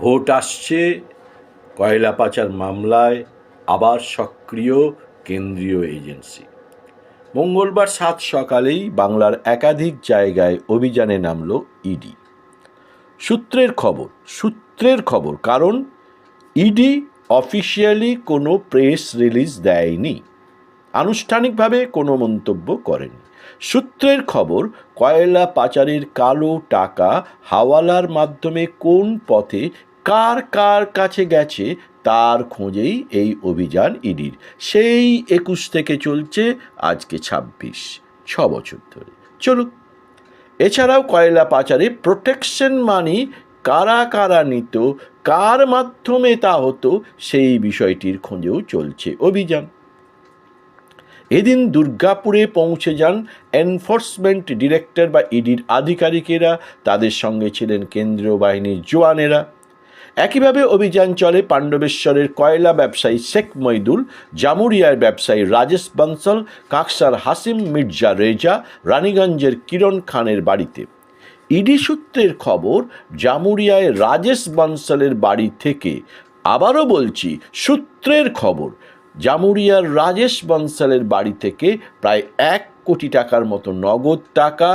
Vote আসছে, কয়লা পাচার মামলায় আবার সক্রিয় কেন্দ্রীয় এজেন্সি। মঙ্গলবার ৭ সকালেই বাংলার একাধিক জায়গায় অভিযানে নামল ইডি। সূত্রের খবর, কারণ ইডি অফিসিয়ালি কোনো প্রেস রিলিজ দেয়নি, আনুষ্ঠানিকভাবে কোনো মন্তব্য করেনি। সূত্রের খবর, কয়লা পাচারের কালো টাকা হাওয়ালার মাধ্যমে কোন পথে কার কার কাছে গেছে তার খোঁজেই এই অভিযান ইডির। সেই ২১ থেকে চলছে, আজকে ২৬, ৬ বছর ধরে চলুক। এছাড়াও কয়লা পাচারে প্রোটেকশন মানি কারা কারা নিত, কার মাধ্যমে তা হতো, সেই বিষয়টির খোঁজেও চলছে অভিযান। এদিন দুর্গাপুরে পৌঁছে যান এনফোর্সমেন্ট ডিরেক্টর বা ইডির আধিকারিকেরা, তাদের সঙ্গে ছিলেন কেন্দ্রীয় বাহিনীর জওয়ানেরা। একইভাবে অভিযান চলে পাণ্ডবেশ্বরের কয়লা ব্যবসায়ী শেখ মইদুল, জামুরিয়ার ব্যবসায়ী রাজেশ বানসাল, কাকসার হাসিম মির্জা রেজা, রানীগঞ্জের কিরণ খানের বাড়িতে। ইডি সূত্রের খবর, জামুরিয়ায় রাজেশ বানসালের বাড়ি থেকে, আবারও বলছি সূত্রের খবর, জামুরিয়ার রাজেশ বানসালের বাড়ি থেকে প্রায় ১ কোটি টাকার মতো নগদ টাকা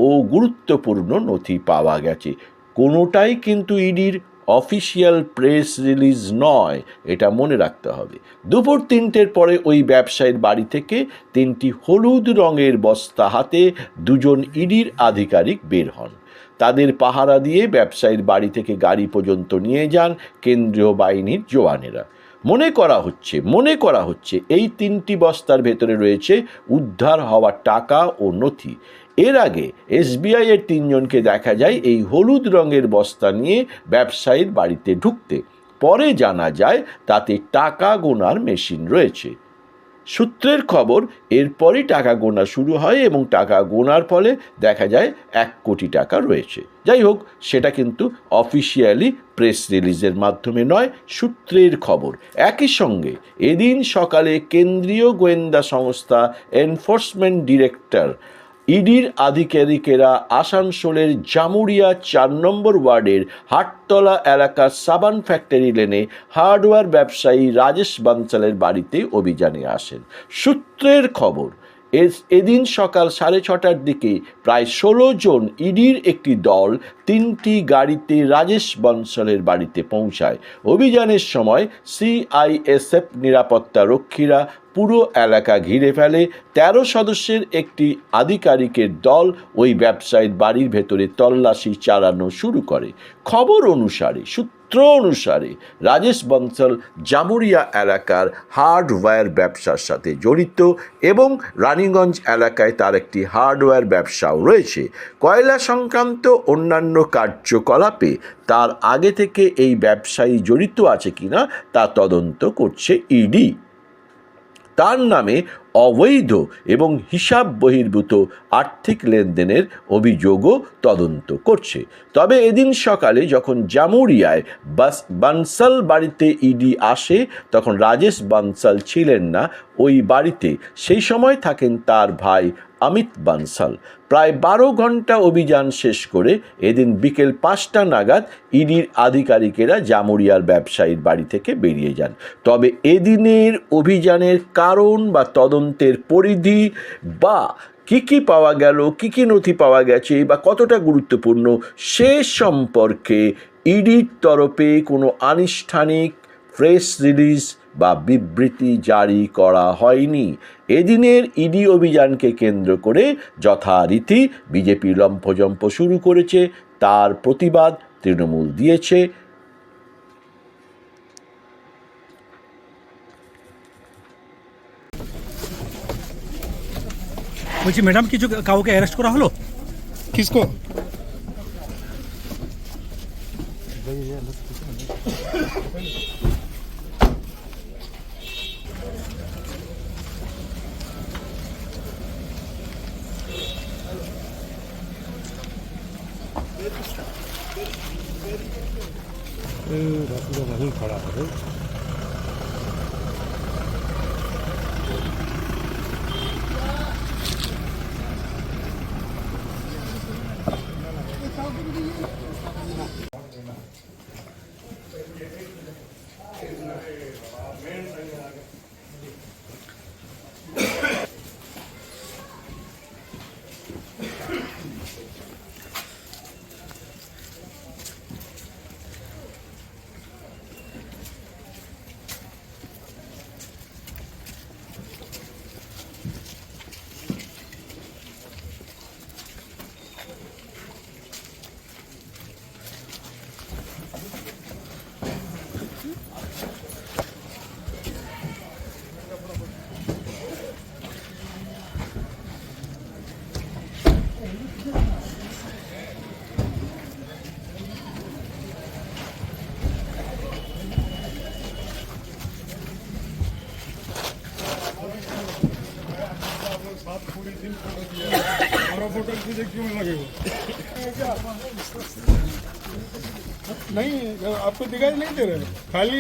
ও গুরুত্বপূর্ণ নথি পাওয়া গেছে। কোনোটাই কিন্তু ইডির অফিসিয়াল প্রেস রিলিজ নয়, এটা মনে রাখতে হবে। দুপুর ৩টের পরে ওই ব্যবসায়ীর বাড়ি থেকে ৩টি হলুদ রঙের বস্তা হাতে ২জন ইডির আধিকারিক বের হন। তাদের পাহারা দিয়ে ব্যবসায়ীর বাড়ি থেকে গাড়ি পর্যন্ত নিয়ে যান কেন্দ্রীয় বাহিনীর জওয়ানেরা। মনে করা হচ্ছে এই ৩টি বস্তার ভেতরে রয়েছে উদ্ধার হওয়া টাকা ও নথি। এর আগে এসবিআই এর ৩ জনকে দেখা যায় এই হলুদ রঙের বস্তা নিয়ে ব্যবসায়ীর বাড়িতে ঢুকতে। পরে জানা যায় তাতে টাকা গোনার মেশিন রয়েছে। সূত্রের খবর, এরপরই টাকা গোনা শুরু হয় এবং টাকা গোনার ফলে দেখা যায় ১ কোটি টাকা রয়েছে। যাই হোক, সেটা কিন্তু অফিসিয়ালি প্রেস রিলিজের মাধ্যমে নয়, সূত্রের খবর। একই সঙ্গে এদিন সকালে কেন্দ্রীয় গোয়েন্দা সংস্থা এনফোর্সমেন্ট ডিরেক্টর ইডির আধিকারিকেরা আসানসোলের জামুরিয়া ৪ নম্বর ওয়ার্ডের হাটতলা এলাকার সাবান ফ্যাক্টরি লেনে হার্ডওয়্যার ব্যবসায়ী রাজেশ বানসালের বাড়িতে অভিযানে আসেন। সূত্রের খবর, এদিন সকাল ৬:৩০টার দিকে প্রায় ১৬ জন ইডির একটি দল ৩টি গাড়িতে রাজেশ বানসালের বাড়িতে পৌঁছায়। অভিযানের সময় সিআইএসএফ নিরাপত্তা রক্ষীরা পুরো এলাকা ঘিরে ফেলে। ১৩ সদস্যের একটি আধিকারিকের দল ওই ব্যবসায়ীর বাড়ির ভেতরে তল্লাশি চালানো শুরু করে। সূত্র অনুসারে রাজেশ বানসাল জামুরিয়া এলাকার হার্ডওয়্যার ব্যবসার সাথে জড়িত এবং রানীগঞ্জ এলাকায় তার একটি হার্ডওয়্যার ব্যবসাও রয়েছে। কয়লা সংক্রান্ত অন্যান্য কার্যকলাপে তার আগে থেকে এই ব্যবসায়ী জড়িত আছে কিনা তা তদন্ত করছে ইডি। তার নামে অবৈধ এবং হিসাব বহির্ভূত আর্থিক লেনদেনের অভিযোগও তদন্ত করছে। তবে এদিন সকালে যখন জামুরিয়ায় বানসাল বাড়িতে ইডি আসে, তখন রাজেশ বানসাল ছিলেন না ওই বাড়িতে। সেই সময় থাকেন তার ভাই অমিত বানসাল। প্রায় ১২ ঘন্টা অভিযান শেষ করে এদিন বিকেল ৫টা নাগাদ ইডির আধিকারিকেরা জামুরিয়ার ব্যবসায়ীর বাড়ি থেকে বেরিয়ে যান। তবে এদিনের অভিযানের কারণ বা তদন্তের পরিধি বা কি পাওয়া গেল, কি নথি পাওয়া গেছে বা কতটা গুরুত্বপূর্ণ, সে সম্পর্কে ইডির তরফে কোনো আনুষ্ঠানিক প্রেস রিলিজ বা বিবৃতি জারি করা হয়নি। এদিনের ইডি অভিযানকে কেন্দ্র করে যথারীতি বিজেপি লম্ফজম্প শুরু করেছে, তার প্রতিবাদ তৃণমূল দিয়েছে। বলছি ম্যাডাম, কিছু কাউকে অ্যারেস্ট করা হলো? किसको? वहीं खड़ा है। पूरे दिन फोटो दिया हमारा फोटो तुझे क्यों लगेगा नहीं आपको दिखाई नहीं दे रहा है खाली